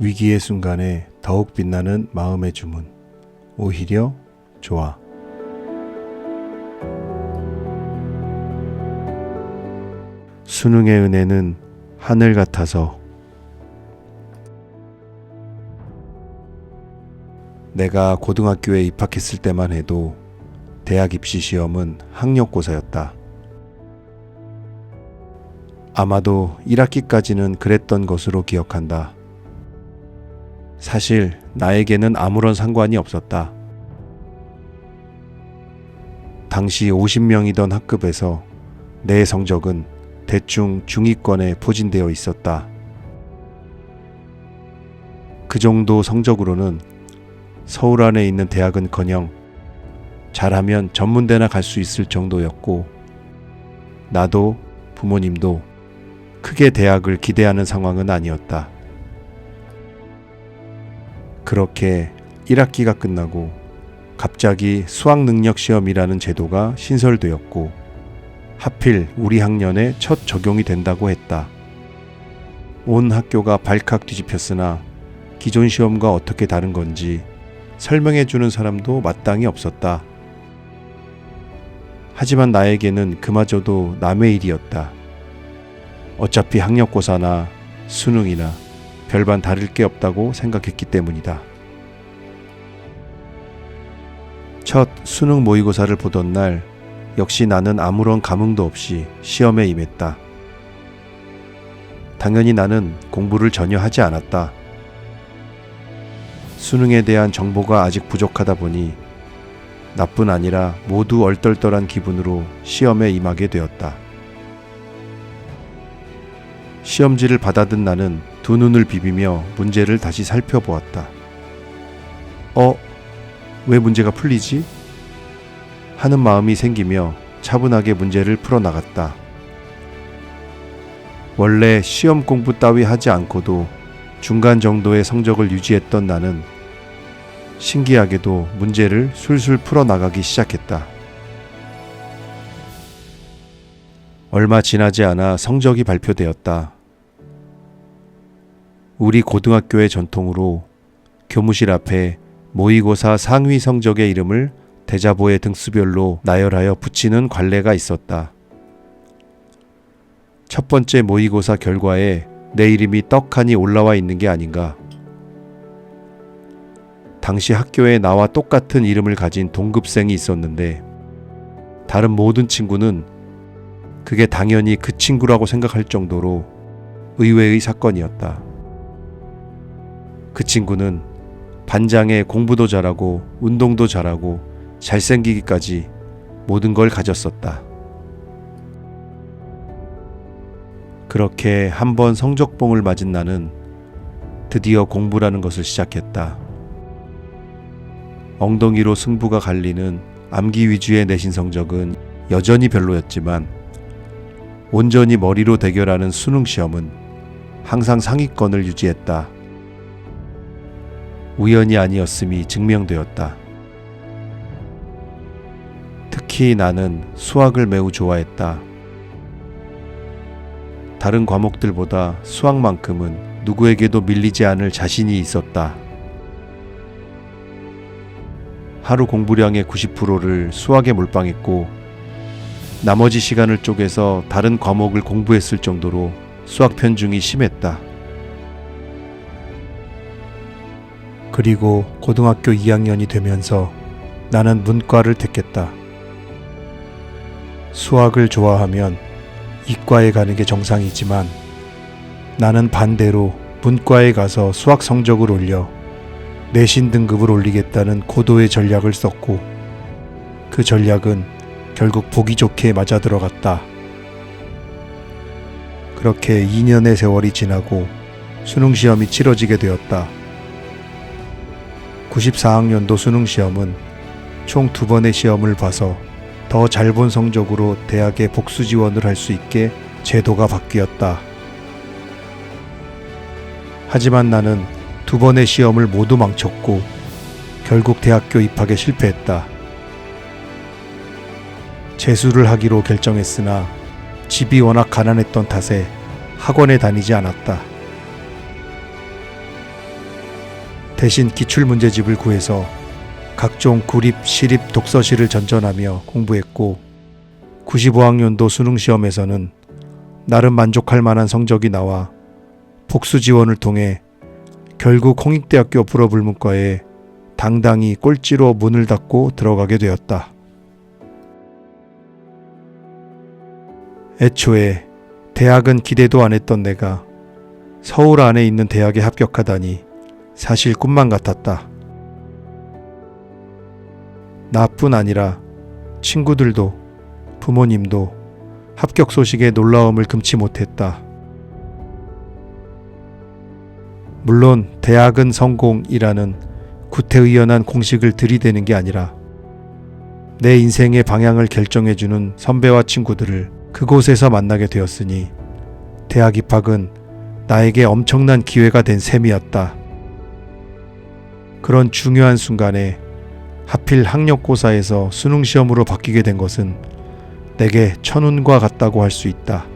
위기의 순간에 더욱 빛나는 마음의 주문. 오히려 좋아. 수능의 은혜는 하늘 같아서. 내가 고등학교에 입학했을 때만 해도 대학 입시 시험은 학력고사였다. 아마도 1학기까지는 그랬던 것으로 기억한다. 사실 나에게는 아무런 상관이 없었다. 당시 50명이던 학급에서 내 성적은 대충 중위권에 포진되어 있었다. 그 정도 성적으로는 서울 안에 있는 대학은커녕 잘하면 전문대나 갈 수 있을 정도였고, 나도 부모님도 크게 대학을 기대하는 상황은 아니었다. 그렇게 1학기가 끝나고 갑자기 수학능력시험이라는 제도가 신설되었고, 하필 우리 학년에 첫 적용이 된다고 했다. 온 학교가 발칵 뒤집혔으나 기존 시험과 어떻게 다른 건지 설명해 주는 사람도 마땅히 없었다. 하지만 나에게는 그마저도 남의 일이었다. 어차피 학력고사나 수능이나 별반 다를 게 없다고 생각했기 때문이다. 첫 수능 모의고사를 보던 날, 역시 나는 아무런 감흥도 없이 시험에 임했다. 당연히 나는 공부를 전혀 하지 않았다. 수능에 대한 정보가 아직 부족하다 보니 나뿐 아니라 모두 얼떨떨한 기분으로 시험에 임하게 되었다. 시험지를 받아든 나는 두 눈을 비비며 문제를 다시 살펴보았다. 왜 문제가 풀리지? 하는 마음이 생기며 차분하게 문제를 풀어나갔다. 원래 시험 공부 따위 하지 않고도 중간 정도의 성적을 유지했던 나는 신기하게도 문제를 술술 풀어나가기 시작했다. 얼마 지나지 않아 성적이 발표되었다. 우리 고등학교의 전통으로 교무실 앞에 모의고사 상위 성적의 이름을 대자보의 등수별로 나열하여 붙이는 관례가 있었다. 첫 번째 모의고사 결과에 내 이름이 떡하니 올라와 있는 게 아닌가. 당시 학교에 나와 똑같은 이름을 가진 동급생이 있었는데, 다른 모든 친구는 그게 당연히 그 친구라고 생각할 정도로 의외의 사건이었다. 그 친구는 반장에 공부도 잘하고 운동도 잘하고 잘생기기까지 모든 걸 가졌었다. 그렇게 한번 성적봉을 맞은 나는 드디어 공부라는 것을 시작했다. 엉덩이로 승부가 갈리는 암기 위주의 내신 성적은 여전히 별로였지만, 온전히 머리로 대결하는 수능 시험은 항상 상위권을 유지했다. 우연이 아니었음이 증명되었다. 특히 나는 수학을 매우 좋아했다. 다른 과목들보다 수학만큼은 누구에게도 밀리지 않을 자신이 있었다. 하루 공부량의 90%를 수학에 몰빵했고, 나머지 시간을 쪼개서 다른 과목을 공부했을 정도로 수학 편중이 심했다. 그리고 고등학교 2학년이 되면서 나는 문과를 택했다. 수학을 좋아하면 이과에 가는 게 정상이지만, 나는 반대로 문과에 가서 수학 성적을 올려 내신 등급을 올리겠다는 고도의 전략을 썼고, 그 전략은 결국 보기 좋게 맞아들어갔다. 그렇게 2년의 세월이 지나고 수능시험이 치러지게 되었다. 94학년도 수능시험은 총 2번의 시험을 봐서 더 잘 본 성적으로 대학에 복수 지원을 할 수 있게 제도가 바뀌었다. 하지만 나는 2번의 시험을 모두 망쳤고 결국 대학교 입학에 실패했다. 재수를 하기로 결정했으나 집이 워낙 가난했던 탓에 학원에 다니지 않았다. 대신 기출문제집을 구해서 각종 구립, 시립 독서실을 전전하며 공부했고 95학년도 수능시험에서는 나름 만족할 만한 성적이 나와 복수 지원을 통해 결국 홍익대학교 불어불문과에 당당히 꼴찌로 문을 닫고 들어가게 되었다. 애초에 대학은 기대도 안 했던 내가 서울 안에 있는 대학에 합격하다니 사실 꿈만 같았다. 나뿐 아니라 친구들도 부모님도 합격 소식에 놀라움을 금치 못했다. 물론 대학은 성공이라는 구태의연한 공식을 들이대는 게 아니라 내 인생의 방향을 결정해주는 선배와 친구들을 그곳에서 만나게 되었으니 대학 입학은 나에게 엄청난 기회가 된 셈이었다. 그런 중요한 순간에 하필 학력고사에서 수능시험으로 바뀌게 된 것은 내게 천운과 같다고 할 수 있다.